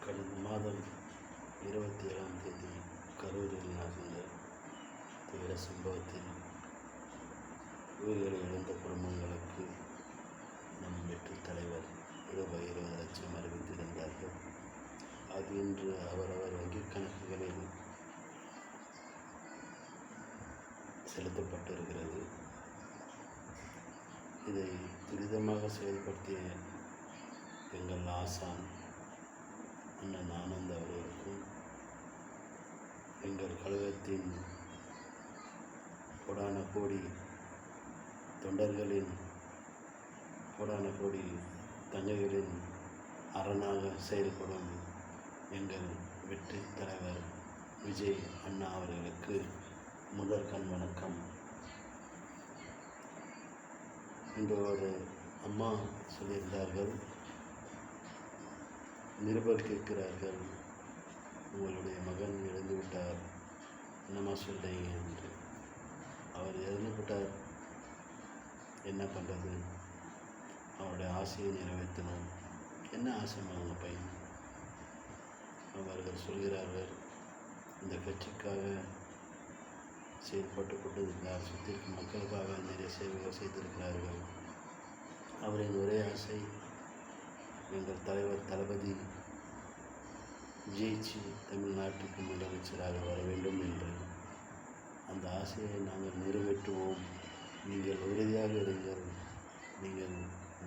கடந்த மாதம் 27ஆம் தேதி கரூரில் நடந்த துயர சம்பவத்தில் உயிர்களை இழந்த குடும்பங்களுக்கு நம் வெற்றி தலைவர் ரூபாய் 20 லட்சம் அறிவித்திருந்தார்கள். அது இன்று அவரவர் வங்கிக் கணக்குகளில் செலுத்தப்பட்டிருக்கிறது. இதை துரிதமாக செயல்படுத்திய எங்கள் ஆசான் அண்ணன் ஆனந்த் அவர்களுக்கும், எங்கள் கழகத்தின் கோடான கோடி தொண்டர்களின் கோடான கோடி தங்கைகளின் அரணாக செயல்படும் எங்கள் வெற்றி தலைவர் விஜய் அண்ணா அவர்களுக்கு முதற்கண் வணக்கம். இன்று ஒரு அம்மா சொல்லியிருந்தார்கள், நிருபர் கேட்கிறார்கள், உங்களுடைய மகன் இறந்து விட்டார், என்னம்மா சொல்கிறீங்க என்று. அவர் இறந்து விட்டார், என்ன பண்ணுறது, அவருடைய ஆசையை நிறைவேற்றணும். என்ன ஆசைமா அவங்க பையன்? அவர்கள் சொல்கிறார்கள், இந்த கட்சிக்காக செயல்பட்டு கொண்டிருந்தார், சுற்றி மக்களுக்காக நிறைய சேவைகள் செய்திருக்கிறார்கள். அவரின் ஒரே ஆசை எங்கள் தலைவர் தளபதி ஜெயிச்சு தமிழ்நாட்டுக்கு முதலமைச்சராக வர வேண்டும் என்று. அந்த ஆசையை நாங்கள் நிறைவேற்றுவோம், நீங்கள் உறுதியாக இருங்கள், நீங்கள்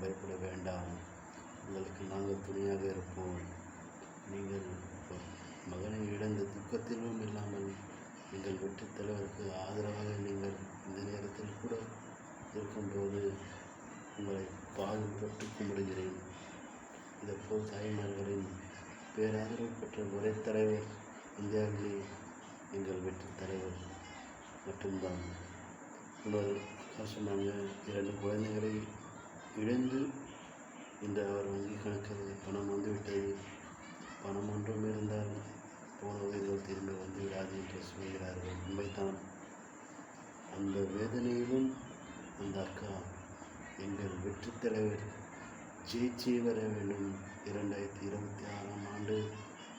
பயப்பட வேண்டாம், உங்களுக்கு நாங்கள் துணையாக இருப்போம். நீங்கள் மகனை இழந்த துக்கத்திலும் இல்லாமல் எங்கள் வெற்றி தலைவருக்கு ஆதரவாக நீங்கள் இந்த நேரத்தில் கூட இருக்கும்போது உங்களை பாதம் தொட்டு கும்பிடுகிறேன். இதேபோல் தாய்மார்களின் பேராதரவு பெற்ற ஒரே தலைவர் இந்தியாவிலே எங்கள் வெற்றி தலைவர் மட்டும்தான். இன்னொரு சொன்னாங்க, 2 குழந்தைகளை இழந்து இன்று அவர் வங்கி கணக்கில் பணம் வந்துவிட்டது. பணம் ஒன்றும் இருந்தால் போன உயிர்கள் திரும்பி வந்து விடாது என்று சொல்கிறார்கள். உண்மைதான். அந்த வேதனையிலும் அந்த அக்கா எங்கள் வெற்றி தலைவர் ஜெயிச்சே வர வேண்டும். 2026ஆம் ஆண்டு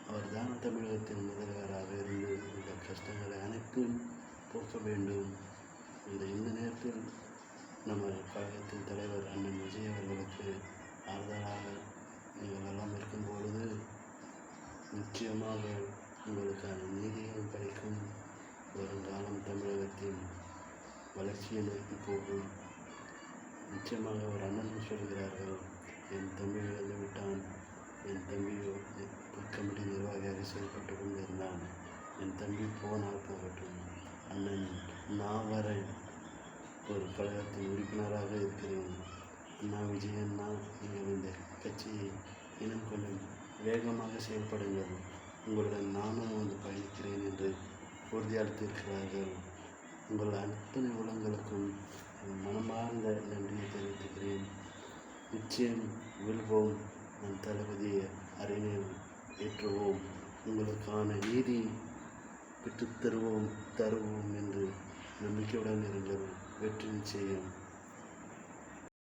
அவர் தான் தமிழகத்தின் முதல்வராக இருந்து இந்த கஷ்டங்களை அனைத்தும் போக்க வேண்டும். இந்த நேரத்தில் நம்ம கழகத்தின் தலைவர் அண்ணன் விஜய் அவர்களுக்கு ஆறுதலாக நீங்கள் எல்லாம் இருக்கும் பொழுது நிச்சயமாக உங்களுக்கான நீதியும் கிடைக்கும். வருங்காலம் தமிழகத்தின் வளர்ச்சியை நோக்கி போகும். நிச்சயமாக ஒரு அண்ணன் சொல்கிறார்கள், என் தம்பி இழந்து விட்டான், என் தம்பியோ கமிட்டி நிர்வாகியாக செயல்பட்டு கொண்டிருந்தான், என் தம்பி போனால் போகட்டும், அண்ணன் நான் வரை ஒரு கழகத்தின் உறுப்பினராக இருக்கிறேன். அண்ணா விஜயண்ணா, நீங்கள் இந்த கட்சியை இன்னும் கொஞ்சம் வேகமாக செயல்படுங்கள், உங்களுடன் நானும் வந்து பயணிக்கிறேன் என்று உறுதியளித்திருக்கிறார்கள். உங்கள் அத்தனை உள்ளங்களுக்கும் மனமார்ந்த நன்றியை தெரிவித்துக்கிறேன். நிச்சயம் வெல்வோம், நம் தளபதியை அரியணையில் ஏற்றுவோம், உங்களுக்கான நீதி பெற்றுத் தருவோம் என்று நம்பிக்கையுடன் இருங்கள். வெற்றி நிச்சயம்.